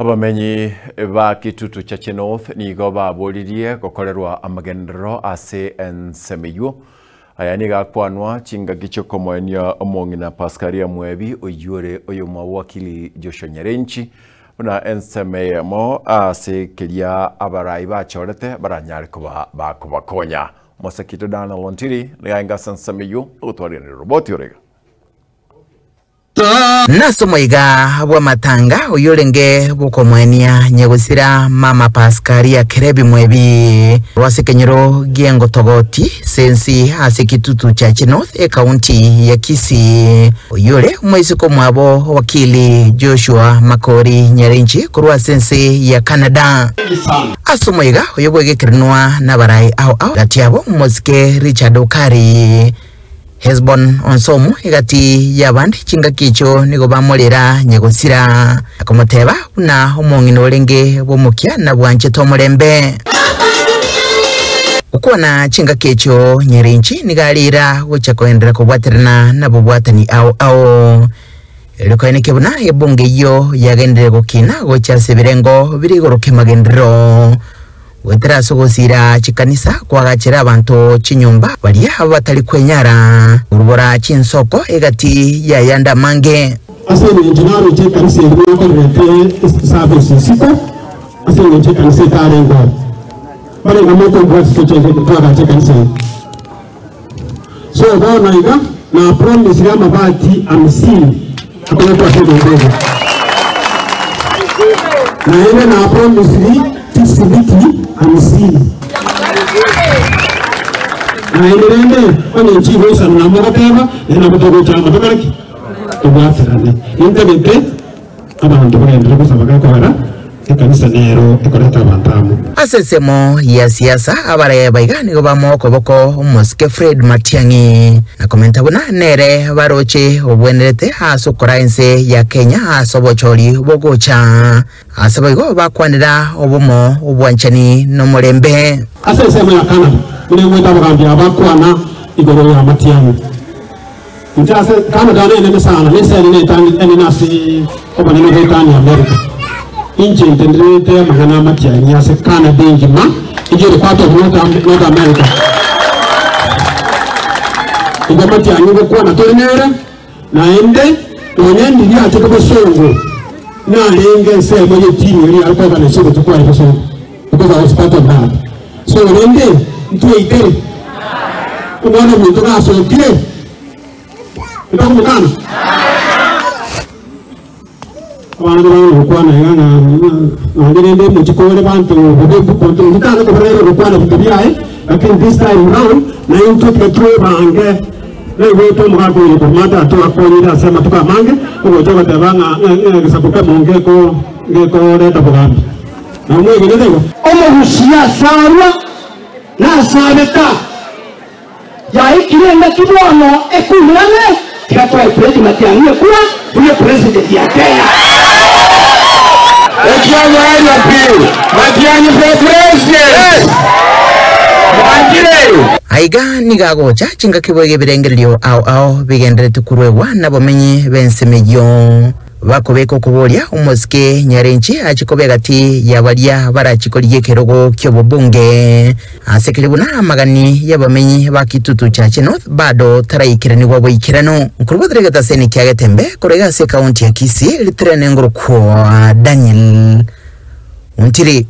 Abamenyi ba kitutu cha North nigo baburirie gukorerwa amagendero ase ensemeyo aya ni gakwanwa chinga gicho komoenia omongina Pascalia Mwebi oyure oyuma wakili Joshua Nyarenchi na ensemeyemo ase kilia abarai bachorete baranyari kuba bakonya Mosakito Dana Lontiri ngainga ensemeyo utwari ni roboti orega Naso moiga bwa matanga uyolenge bukomwania nyegusira mama Pascalia Kerebi Mwebi rwasekenyero giengo togoti sensi asekitutu cha North e county ya Kisii uyole mwisiko mwabo wakili Joshua Makori Nyarenchi kurwa sensi ya Canada aso moiga uyobwege kirinwa nabarai au gatiabo mosike Richard Okari Hezbon onsomu igati yabandi chinga kicho nigo bamolera nyegusira akomoteba na omongino olenge bomukia na bwanje tomulembe ukona chinga kicho Nyarenchi nigalira gocha koendera kubwaterana na bubwatani au elikoeneke buna ebunge yo yagendere gokina gocha sebirengo birigoroke magendero wetera sogosira chikanisa kwagachira abantu chinyumba balia abatali kwenyara urubora chinsoko egati ya yanda mange asene engineer che kanisa ino korete service siko asene che kanisa tarengo bale ngamoko bwatso che kanisa so bana iga na promise ya mabati 50 akona kwa ndogo na ile na promise tisibiti amsini na ilende wani nchigo sana na mokateba na kutoka chama tokariki tubwaterane intebete abantu bagenda kusaba kwara kanisa nero ikoreta abantamu asesemo ya siasa abare baigani go bamoko boko Moske Fred Matiangi na komenta buna nere baroche obwenerete asukorainse ya Kenya asobochori bogocha asabago bakwanira obumo obwanchani no mulembe asesemo ya Canada ile mweta bagambi abakwana igoro ya Matiangi Mtase Canada nene sana nese nene tani nasi obanene betani America inche intendete mahana Matiangi ase Canada njima ijere part of North America ija Matiangi kwa na tonere na ende onyendi ya choko songo na lenge se moye timu ili alikuwa kanashika tukua ile songo because I was part of that so ende ntuite unaona mtu kaso kile itakumukana abantu bakwana ngana ngende muchikole bantu bobu kontu ndana ko rero rukwana byaye lakini this time round na into petrol bange lego to mako ko mata to akonyira sema tukamange ko joga tabanga ngisabuka monge ko ngeko leta bugambi na mwe ngedego omuhusiya sarwa na sabeta ya ikirenda kibono ekulane kato Fred Matiangi kuwa huyo president ya Kenya aiga nigagocha chinga kiboge birengerio au bigendere tukurwewa nabomenyi bensemeyo bakobeko kubolia Moske Nyarenchi achikobega ti yabalia barachikoliye kerogo kyobubunge asekiribuna magani yabamenyi bakitutu cha North bado taraikirani wabo ikirano nkurubodrega taseni kyagetembe korega se county ya Kisii litrene nguru kwa Daniel Untiri